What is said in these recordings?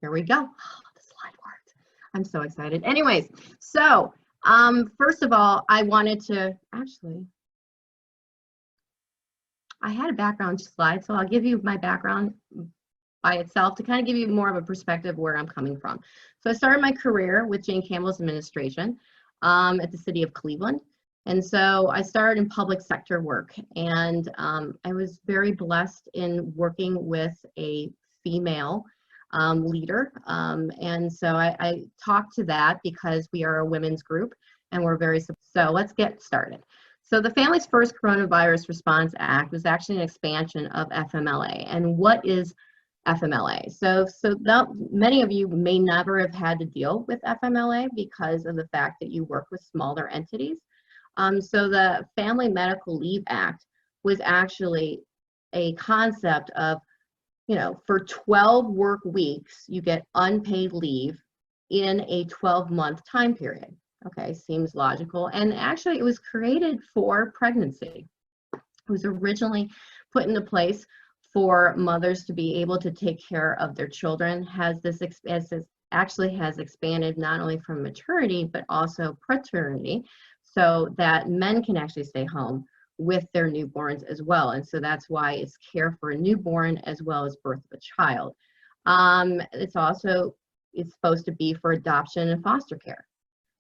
Here we go. Oh, the slide worked. I'm so excited. Anyways, so first of all, I wanted to actually, I had a background slide, so I'll give you my background by itself to kind of give you more of a perspective where I'm coming from. So I started my career with Jane Campbell's administration at the city of Cleveland. And so I started in public sector work, and I was very blessed in working with a female leader. And so I talked to that because we are a women's group and we're very, so let's get started. So the Families First Coronavirus Response Act was actually an expansion of FMLA. And what is FMLA? So many of you may never have had to deal with FMLA because of the fact that you work with smaller entities. So the Family Medical Leave Act was actually a concept of, you know, for 12 work weeks, you get unpaid leave in a 12-month time period. Okay, seems logical. And actually it was created for pregnancy. It was originally put into place for mothers to be able to take care of their children. Actually has expanded not only from maternity, but also paternity, so that men can actually stay home with their newborns as well. And so that's why it's care for a newborn as well as birth of a child. It's supposed to be for adoption and foster care.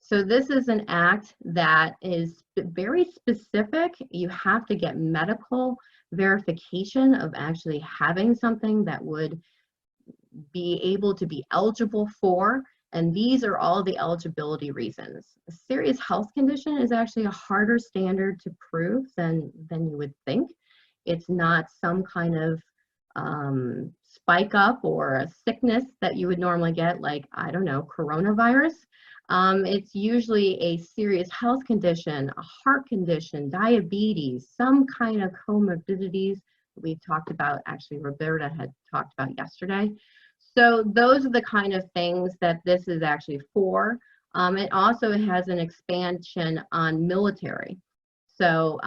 So this is an act that is very specific. You have to get medical verification of actually having something that would be able to be eligible for. And these are all the eligibility reasons. A serious health condition is actually a harder standard to prove than you would think. It's not some kind of spike up or a sickness that you would normally get, like, I don't know, coronavirus. It's usually a serious health condition, a heart condition, diabetes, some kind of comorbidities we talked about, actually Roberta had talked about yesterday. So those are the kind of things that this is actually for. It also has an expansion on military. So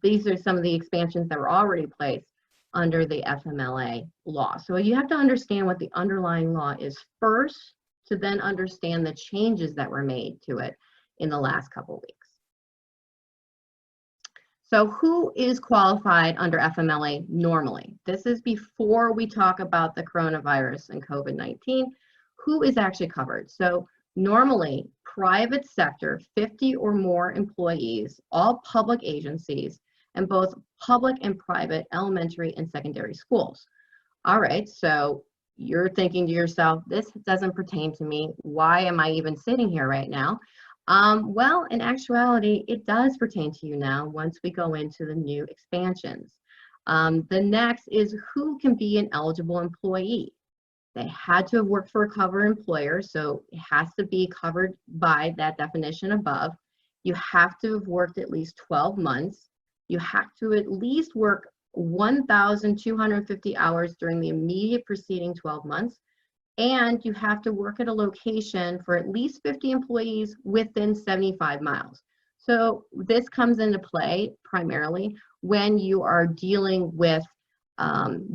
these are some of the expansions that were already placed under the FMLA law. So you have to understand what the underlying law is first, to then understand the changes that were made to it in the last couple of weeks. So who is qualified under FMLA normally? This is before we talk about the coronavirus and COVID-19. Who is actually covered? So normally, private sector, 50 or more employees, all public agencies, and both public and private elementary and secondary schools. All right, so you're thinking to yourself, this doesn't pertain to me. Why am I even sitting here right now? Well, in actuality, it does pertain to you now once we go into the new expansions. The next is who can be an eligible employee. They had to have worked for a covered employer, so it has to be covered by that definition above. You have to have worked at least 12 months. You have to at least work 1,250 hours during the immediate preceding 12 months. And you have to work at a location for at least 50 employees within 75 miles. So this comes into play primarily when you are dealing with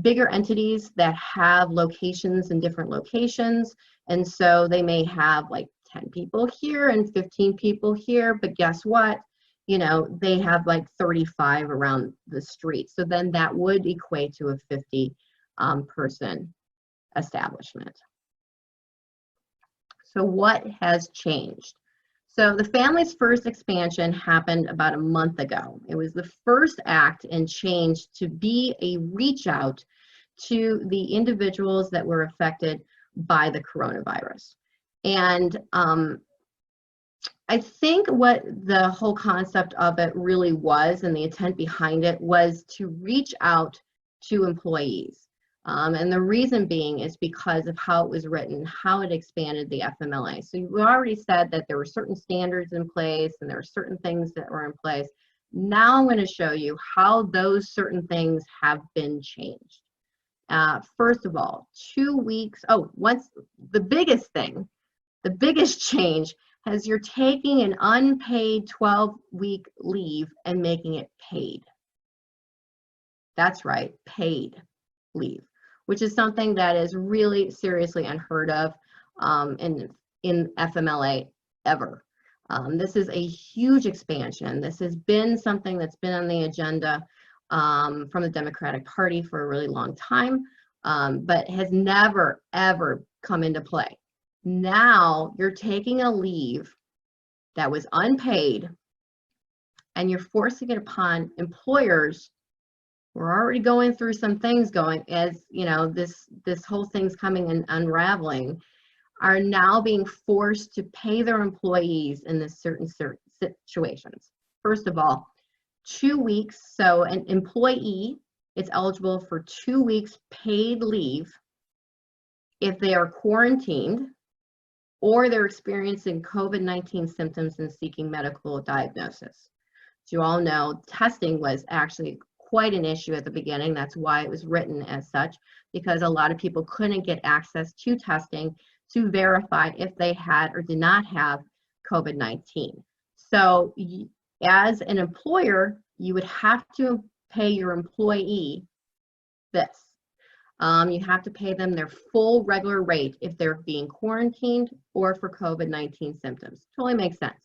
bigger entities that have locations in different locations. And so they may have like 10 people here and 15 people here, but guess what? You know, they have like 35 around the street. So then that would equate to a 50 person establishment. So what has changed? So the Families First expansion happened about a month ago. It was the first act and change to be a reach out to the individuals that were affected by the coronavirus. And I think what the whole concept of it really was, and the intent behind it, was to reach out to employees. And the reason being is because of how it was written, how it expanded the FMLA. So we already said that there were certain standards in place and there were certain things that were in place. Now I'm going to show you how those certain things have been changed. First of all, 2 weeks, once the biggest thing, the biggest change is you're taking an unpaid 12-week leave and making it paid. That's right, paid leave. which is something that is really seriously unheard of in FMLA ever. This is a huge expansion. This has been something that's been on the agenda from the Democratic Party for a really long time, but has never, ever come into play. Now you're taking a leave that was unpaid and you're forcing it upon employers. We're already going through some things as you know, this whole thing's coming and unraveling, are now being forced to pay their employees in this certain situations. First of all, 2 weeks. So an employee is eligible for 2 weeks paid leave if they are quarantined or they're experiencing COVID-19 symptoms and seeking medical diagnosis. As you all know, testing was actually quite an issue at the beginning. That's why it was written as such, because a lot of people couldn't get access to testing to verify if they had or did not have COVID-19. So as an employer, you would have to pay your employee this. You have to pay them their full regular rate if they're being quarantined or for COVID-19 symptoms. Totally makes sense.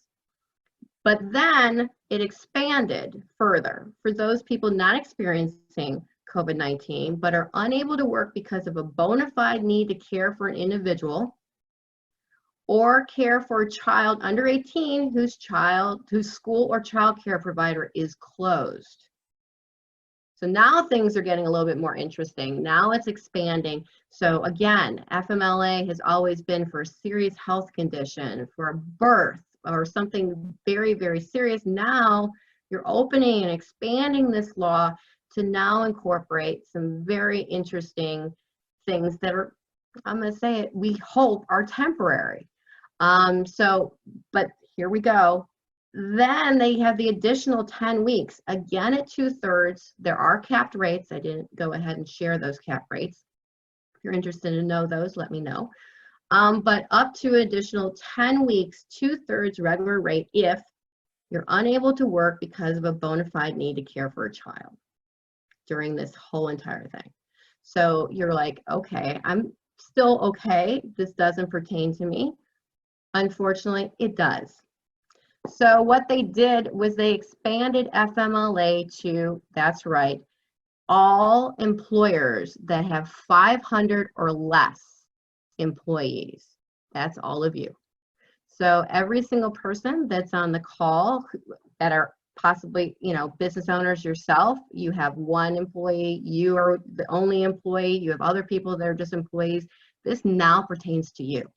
But then it expanded further for those people not experiencing COVID-19 but are unable to work because of a bona fide need to care for an individual or care for a child under 18 whose school or child care provider is closed. So now things are getting a little bit more interesting. Now it's expanding. So again, FMLA has always been for a serious health condition, for a birth or something very, very serious. Now you're opening and expanding this law to now incorporate some very interesting things that are, I'm going to say it, we hope are temporary. But here we go. Then they have the additional 10 weeks, again at 2/3. There are capped rates. I didn't go ahead and share those cap rates. If you're interested to know those, let me know. But up to an additional 10 weeks, 2/3 regular rate if you're unable to work because of a bona fide need to care for a child during this whole entire thing. So you're like, okay, I'm still okay. This doesn't pertain to me. Unfortunately, it does. So what they did was they expanded FMLA to, that's right, all employers that have 500 or less employees. That's all of you. So every single person that's on the call that are possibly, you know, business owners yourself, you have one employee, you are the only employee, you have other people that are just employees. This now pertains to you,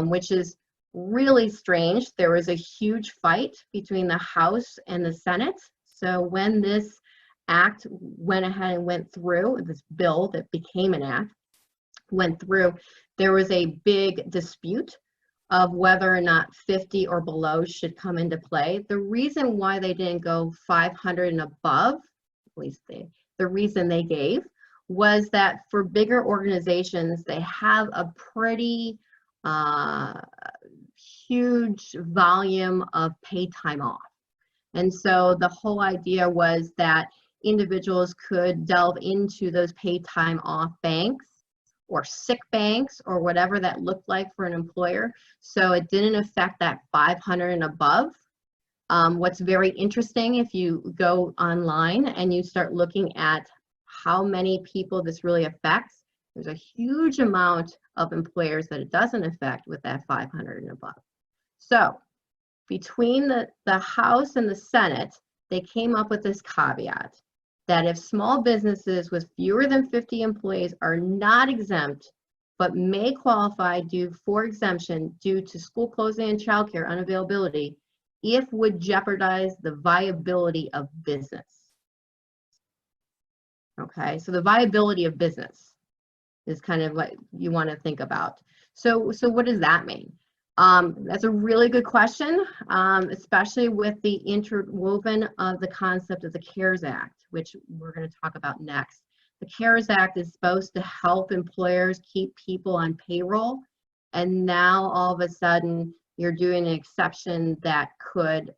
which is really strange. There was a huge fight between the House and the Senate. So when this act went ahead and went through, this bill that became an act went through, there was a big dispute of whether or not 50 or below should come into play. The reason why they didn't go 500 and above, at least the reason they gave, was that for bigger organizations, they have a pretty huge volume of paid time off. And so the whole idea was that individuals could delve into those paid time off banks or sick banks or whatever that looked like for an employer. So it didn't affect that 500 and above. What's very interesting, if you go online and you start looking at how many people this really affects, there's a huge amount of employers that it doesn't affect with that 500 and above. So between the House and the Senate, they came up with this caveat that if small businesses with fewer than 50 employees are not exempt, but may qualify for exemption due to school closing and childcare unavailability, if would jeopardize the viability of business. Okay, so the viability of business is kind of what you want to think about. So what does that mean? That's a really good question, especially with the interwoven of the concept of the CARES Act, which we're going to talk about next. The CARES Act is supposed to help employers keep people on payroll, and now all of a sudden you're doing an exception that could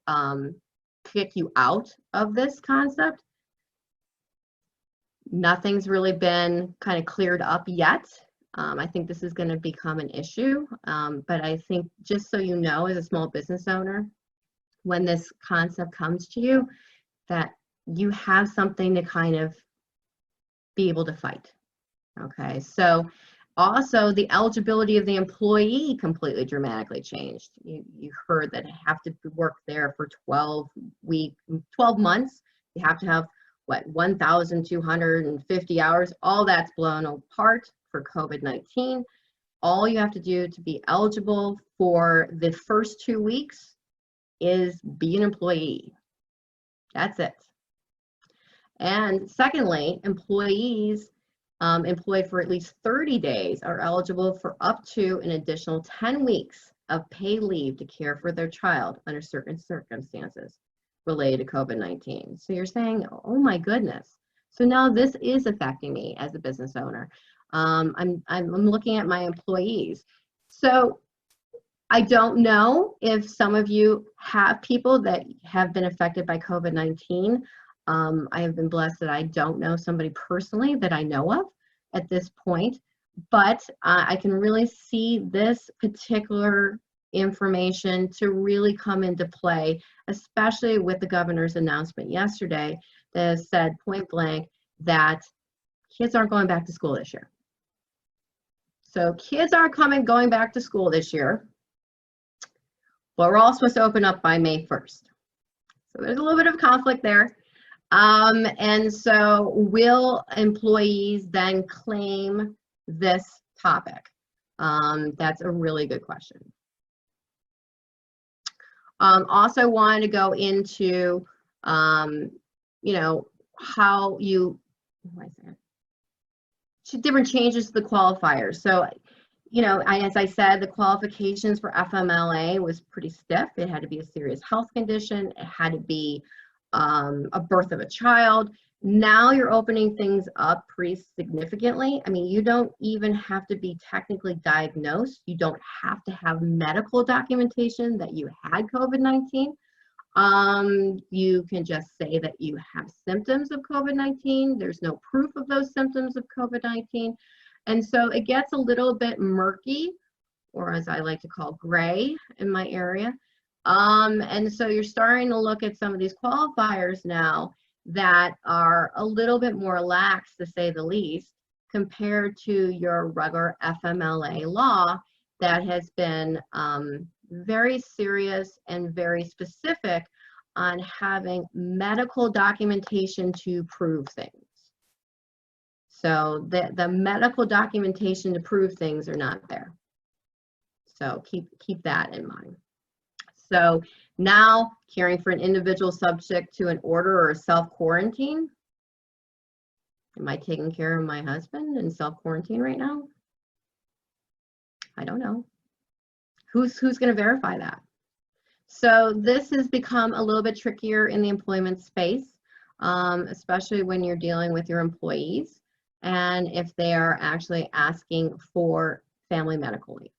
kick you out of this concept. Nothing's really been kind of cleared up yet. I think this is going to become an issue, but I think just so you know, as a small business owner, when this concept comes to you, that you have something to kind of be able to fight. Okay, so also the eligibility of the employee completely dramatically changed. You heard that you have to work there for 12 months. You have to have what, 1,250 hours. All that's blown apart for COVID-19. All you have to do to be eligible for the first 2 weeks is be an employee. That's it. And secondly, employees employed for at least 30 days are eligible for up to an additional 10 weeks of paid leave to care for their child under certain circumstances related to COVID-19. So you're saying, oh my goodness. So now this is affecting me as a business owner. I'm looking at my employees. So I don't know if some of you have people that have been affected by COVID-19. I have been blessed that I don't know somebody personally that I know of at this point, but I can really see this particular information to really come into play, especially with the governor's announcement yesterday that said point blank that kids aren't going back to school this year. So kids aren't going back to school this year, but we're all supposed to open up by May 1st. So there's a little bit of conflict there. And so will employees then claim this topic? That's a really good question. Also wanted to go into, you know, how you, different changes to the qualifiers. So, you know, as I said, the qualifications for FMLA was pretty stiff. It had to be a serious health condition. It had to be a birth of a child. Now you're opening things up pretty significantly. I mean, you don't even have to be technically diagnosed. You don't have to have medical documentation that you had COVID-19. You can just say that you have symptoms of COVID-19. There's no proof of those symptoms of COVID-19. And so it gets a little bit murky, or as I like to call gray in my area. And so you're starting to look at some of these qualifiers now that are a little bit more lax, to say the least, compared to your regular FMLA law that has been very serious and very specific on having medical documentation to prove things. So the medical documentation to prove things are not there. So keep that in mind. So now caring for an individual subject to an order or a self-quarantine. Am I taking care of my husband in self-quarantine right now? I don't know. Who's going to verify that? So this has become a little bit trickier in the employment space, especially when you're dealing with your employees and if they are actually asking for family medical leave.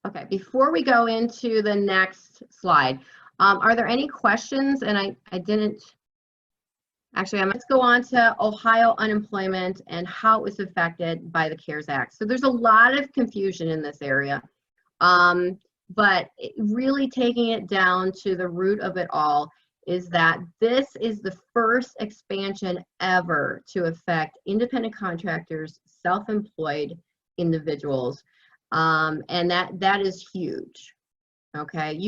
Okay, before we go into the next slide, are there any questions? And I didn't, actually, let's go on to Ohio unemployment and how it was affected by the CARES Act. So there's a lot of confusion in this area, but really taking it down to the root of it all is that this is the first expansion ever to affect independent contractors, self-employed individuals. And that is huge. Okay,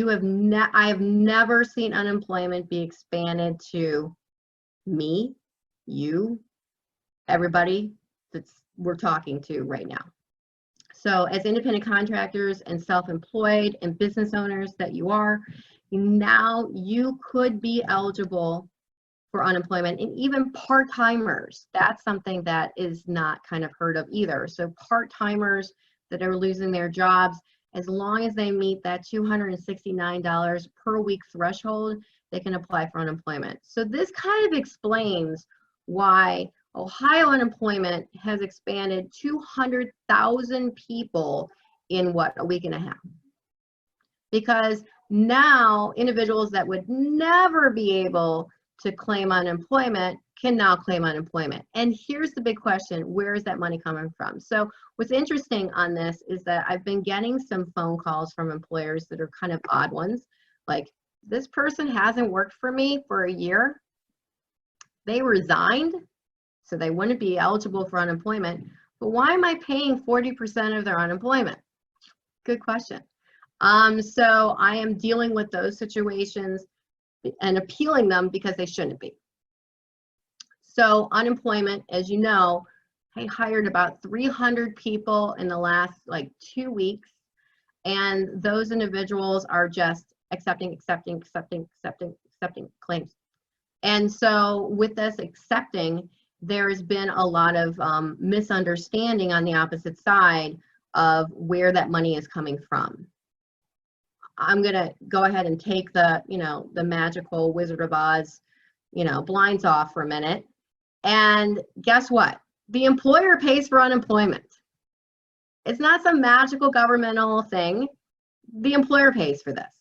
I have never seen unemployment be expanded to me, you, everybody that we're talking to right now. So as independent contractors and self-employed and business owners that you are, now you could be eligible for unemployment, and even part-timers. That's something that is not kind of heard of either. So part-timers that are losing their jobs, as long as they meet that $269 per week threshold, they can apply for unemployment. So this kind of explains why Ohio unemployment has expanded 200,000 people in what, a week and a half. Because Now, individuals that would never be able to claim unemployment can now claim unemployment. And here's the big question, where is that money coming from? So what's interesting on this is that I've been getting some phone calls from employers that are kind of odd ones, like, this person hasn't worked for me for a year. They resigned, so they wouldn't be eligible for unemployment, but why am I paying 40% of their unemployment? Good question. So I am dealing with those situations and appealing them because they shouldn't be. So unemployment, as you know, I hired about 300 people in the last like 2 weeks, and those individuals are just accepting claims. And so with this accepting, there's been a lot of misunderstanding on the opposite side of where that money is coming from. I'm gonna go ahead and take the, the magical Wizard of Oz, blinds off for a minute. And guess what? The employer pays for unemployment. It's not some magical governmental thing. The employer pays for this.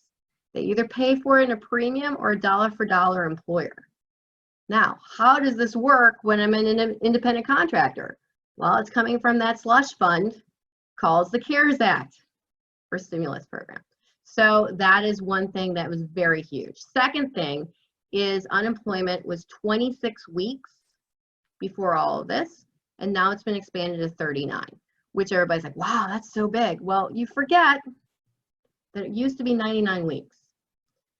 They either pay for it in a premium or a dollar for dollar employer. Now, how does this work when I'm an independent contractor? Well, it's coming from that slush fund called the CARES Act or stimulus program. So that is one thing that was very huge. Second thing is unemployment was 26 weeks before all of this, and now it's been expanded to 39, which everybody's like, wow, that's so big. Well, you forget that it used to be 99 weeks.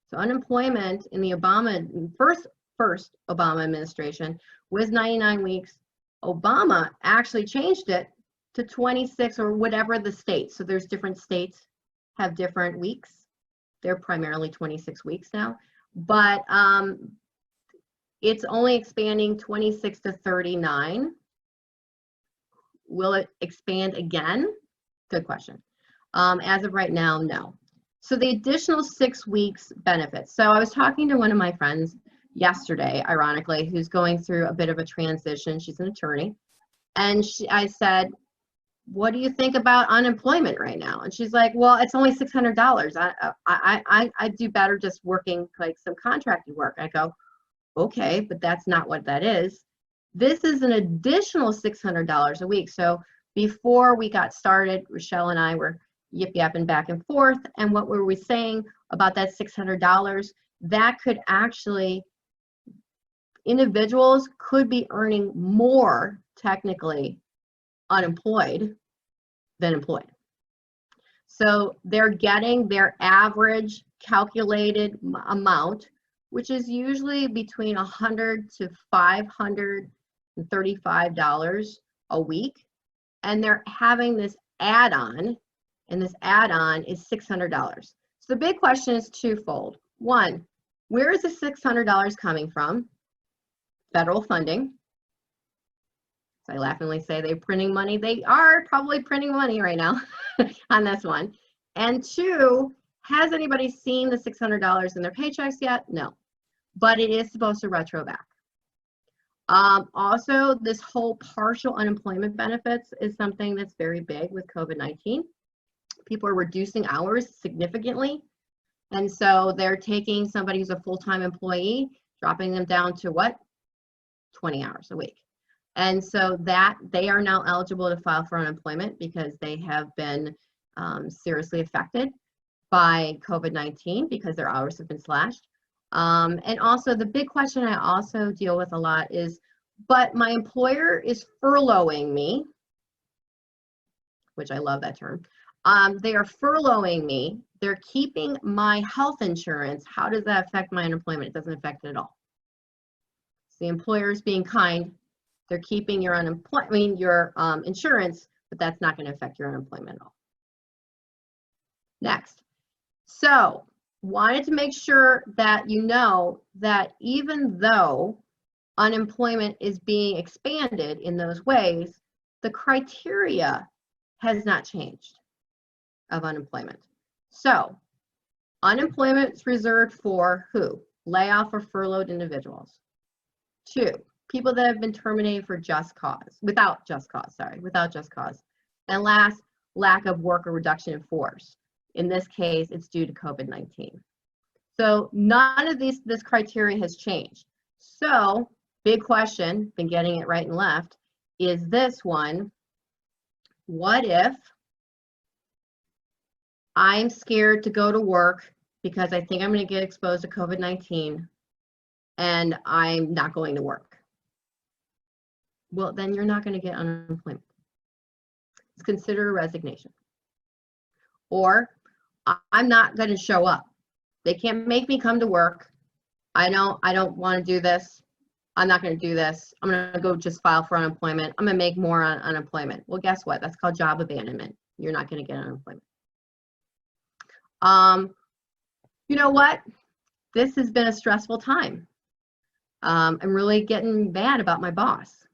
So unemployment in the first Obama administration was 99 weeks. Obama actually changed it to 26 or whatever the state. So there's different states have different weeks. They're primarily 26 weeks now, but it's only expanding 26 to 39. Will it expand again? Good question. As of right now, no. So the additional 6 weeks benefits. So I was talking to one of my friends yesterday, ironically, who's going through a bit of a transition. She's an attorney. And I said, what do you think about unemployment right now? And she's like, well, it's only $600. I do better just working like some contracted work. I go, okay, but that's not what that is. This is an additional $600 a week. So before we got started, Rochelle and I were yip-yapping back and forth. And what were we saying about that $600? That could actually, individuals could be earning more technically unemployed than employed. So they're getting their average calculated amount, which is usually between $100 to $535 a week. And they're having this add-on, and this add-on is $600. So the big question is twofold. One, where is the $600 coming from? Federal funding. So I laughingly say they're printing money. They are probably printing money right now on this one. And two, has anybody seen the $600 in their paychecks yet? No, but it is supposed to retro back. Also, this whole partial unemployment benefits is something that's very big with COVID-19. People are reducing hours significantly. And so they're taking somebody who's a full-time employee, dropping them down to what? 20 hours a week. And so that they are now eligible to file for unemployment because they have been seriously affected by COVID-19 because their hours have been slashed. And also the big question I also deal with a lot is, but my employer is furloughing me, which I love that term. They are furloughing me. They're keeping my health insurance. How does that affect my unemployment? It doesn't affect it at all. The employer is being kind. They're keeping your insurance, but that's not going to affect your unemployment at all. Next. So, wanted to make sure that you know that even though unemployment is being expanded in those ways, the criteria has not changed of unemployment. So, unemployment is reserved for who? Layoff or furloughed individuals. 2, people that have been terminated for without just cause. And last, lack of work or reduction in force. In this case, it's due to COVID-19. So none of this criteria has changed. So big question, been getting it right and left, is this one: what if I'm scared to go to work because I think I'm going to get exposed to COVID-19 and I'm not going to work? Well, then you're not going to get unemployment. It's considered a resignation. Or I'm not going to show up. They can't make me come to work. I don't want to do this. I'm not going to do this. I'm going to go just file for unemployment. I'm going to make more on unemployment. Well, guess what? That's called job abandonment. You're not going to get unemployment. You know what? This has been a stressful time. I'm really getting mad about my boss.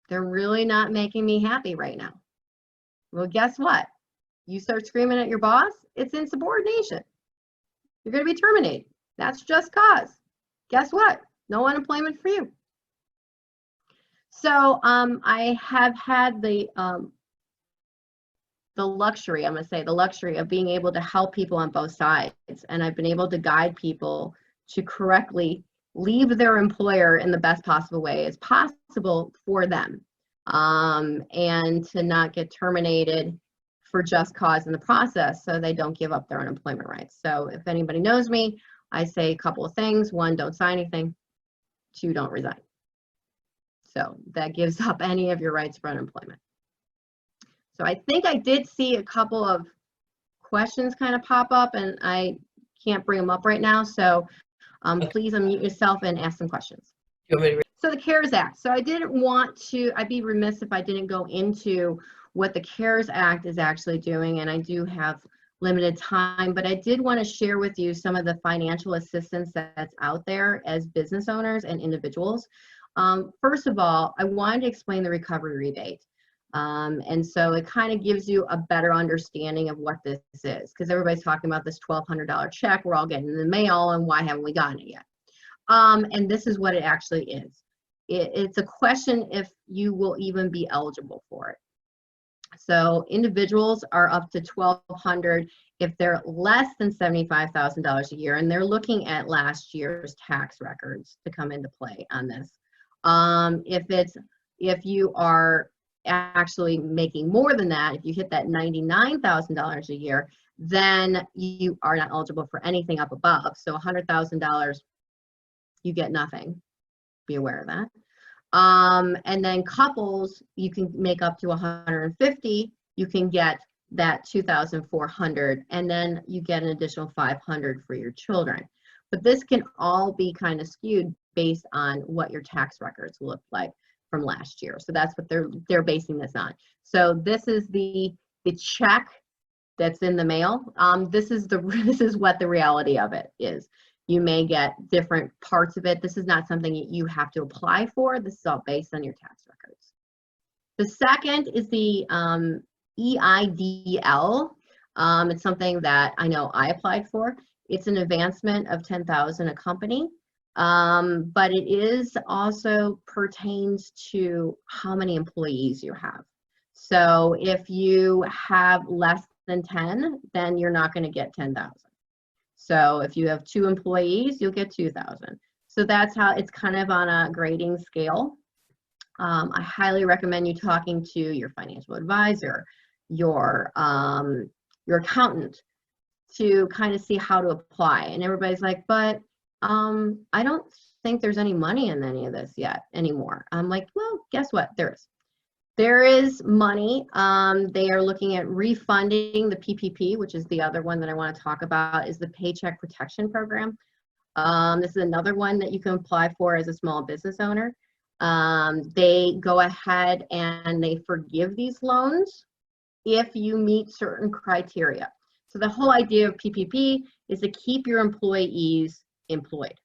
They're really not making me happy right now. Well, guess what? You start screaming at your boss, it's insubordination. You're going to be terminated. That's just cause. Guess what? No unemployment for you. So I have had the luxury, I'm going to say the luxury of being able to help people on both sides. And I've been able to guide people to correctly leave their employer in the best possible way as possible for them, and to not get terminated for just cause in the process, so they don't give up their unemployment rights. So if anybody knows me, I say a couple of things. 1, don't sign anything. 2, don't resign. So that gives up any of your rights for unemployment. So I think I did see a couple of questions kind of pop up, and I can't bring them up right now. So please unmute yourself and ask some questions. So the CARES Act. So I didn't want to, I'd be remiss if I didn't go into what the CARES Act is actually doing, and I do have limited time, but I did want to share with you some of the financial assistance that's out there as business owners and individuals. First of all, I wanted to explain the recovery rebate. And so it kind of gives you a better understanding of what this is, because everybody's talking about this $1,200 check we're all getting in the mail, and why haven't we gotten it yet? And this is what it actually is. It's a question if you will even be eligible for it. So individuals are up to $1,200 if they're less than $75,000 a year, and they're looking at last year's tax records to come into play on this. If you are actually making more than that, if you hit that $99,000 a year, then you are not eligible for anything up above. So $100,000, you get nothing. Be aware of that. And then couples, you can make up to 150. You can get that 2,400, and then you get an additional 500 for your children. But this can all be kind of skewed based on what your tax records look like from last year. So that's what they're basing this on. So this is the check that's in the mail. This is what the reality of it is. You may get different parts of it. This is not something you have to apply for. This is all based on your tax records. The second is the EIDL. It's something that I know I applied for. It's an advancement of $10,000 a company, but it is also pertains to how many employees you have. So if you have less than 10, then you're not going to get 10,000. So if you have 2 employees, you'll get 2,000. So that's how it's kind of on a grading scale. I highly recommend you talking to your financial advisor, your accountant, to kind of see how to apply. And everybody's like, but I don't think there's any money in any of this yet anymore. I'm like, well, guess what? There is. There is money. They are looking at refunding the PPP, which is the other one that I want to talk about, is the Paycheck Protection Program. This is another one that you can apply for as a small business owner. They go ahead and they forgive these loans if you meet certain criteria. So the whole idea of PPP is to keep your employees employed.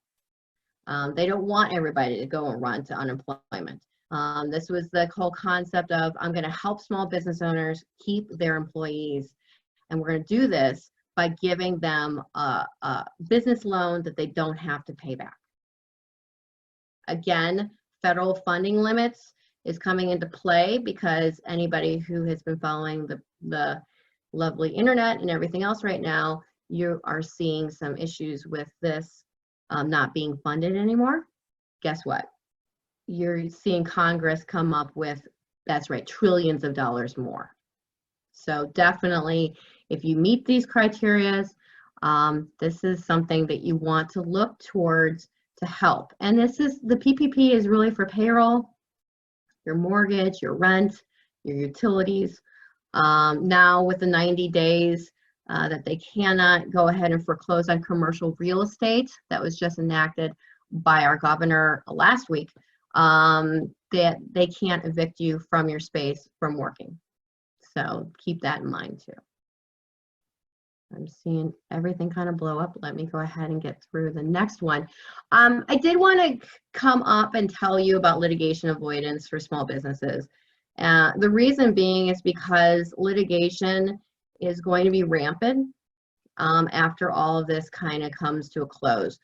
They don't want everybody to go and run to unemployment. This was the whole concept of, I'm going to help small business owners keep their employees, and we're going to do this by giving them a business loan that they don't have to pay back. Again, federal funding limits is coming into play because anybody who has been following the lovely internet and everything else right now, you are seeing some issues with this not being funded anymore. Guess what? You're seeing Congress come up with, that's right, trillions of dollars more. So definitely, if you meet these criteria, this is something that you want to look towards to help. And this is, the PPP is really for payroll, your mortgage, your rent, your utilities. Now with the 90 days that they cannot go ahead and foreclose on commercial real estate, that was just enacted by our governor last week, that they can't evict you from your space from working. So keep that in mind too. I'm seeing everything kind of blow up. Let me go ahead and get through the next one. I did want to come up and tell you about litigation avoidance for small businesses. The reason being is because litigation is going to be rampant after all of this kind of comes to a close.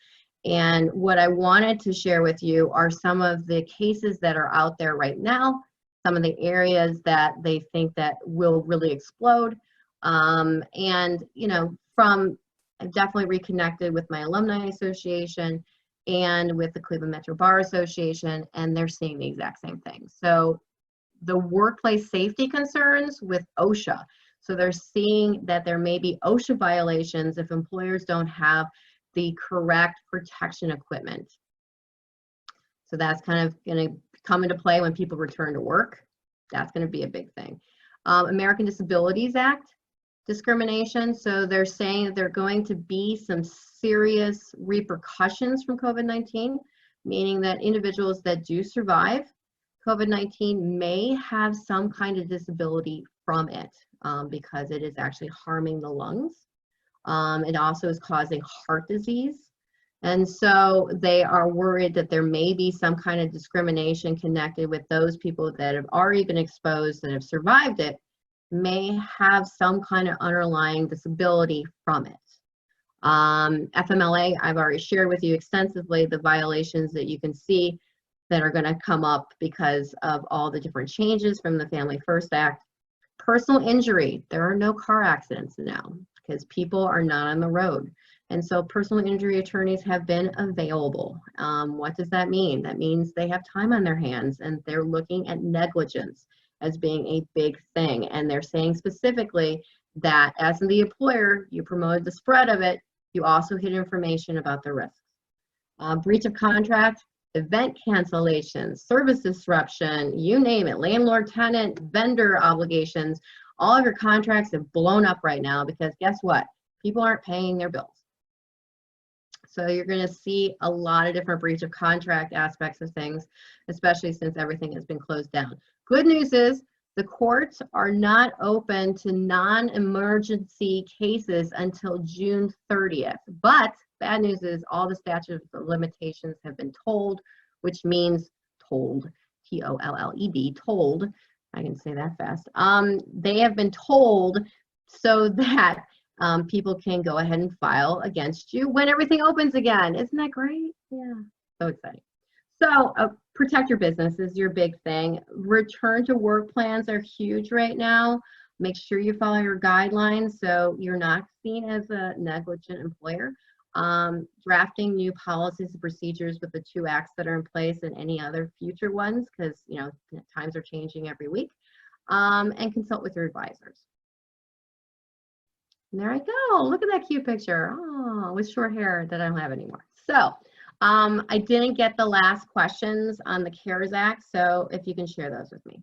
And what I wanted to share with you are some of the cases that are out there right now, some of the areas that they think that will really explode. And, you know, I've definitely reconnected with my alumni association and with the Cleveland Metro Bar Association, and they're seeing the exact same thing. So the workplace safety concerns with OSHA. So they're seeing that there may be OSHA violations if employers don't have the correct protection equipment. So that's kind of going to come into play when people return to work. That's going to be a big thing. American Disabilities Act discrimination. So they're saying that there are going to be some serious repercussions from COVID-19, meaning that individuals that do survive COVID-19 may have some kind of disability from it because it is actually harming the lungs. It also is causing heart disease. And so they are worried that there may be some kind of discrimination connected with those people that have already been exposed and have survived it, may have some kind of underlying disability from it. FMLA, I've already shared with you extensively the violations that you can see that are going to come up because of all the different changes from the Family First Act. Personal injury, there are no car accidents now because people are not on the road. And so personal injury attorneys have been available. What does that mean? That means they have time on their hands and they're looking at negligence as being a big thing. And they're saying specifically that as the employer, you promoted the spread of it, you also hid information about the risks. Breach of contract, event cancellation, service disruption, you name it, landlord, tenant, vendor obligations, all of your contracts have blown up right now because guess what? People aren't paying their bills. So you're going to see a lot of different breach of contract aspects of things, especially since everything has been closed down. Good news is the courts are not open to non-emergency cases until June 30th. But bad news is all the statute of limitations have been tolled, which means tolled, T-O-L-L-E-D, tolled. I can say that fast. They have been tolled so that people can go ahead and file against you when everything opens again. Isn't that great? Yeah, so exciting. So protect your business is your big thing. Return to work plans are huge right now. Make sure you follow your guidelines so you're not seen as a negligent employer. Drafting new policies and procedures with the 2 acts that are in place and any other future ones because, you know, times are changing every week. And consult with your advisors. And there I go. Look at that cute picture. Oh, with short hair that I don't have anymore. So I didn't get the last questions on the CARES Act, so if you can share those with me.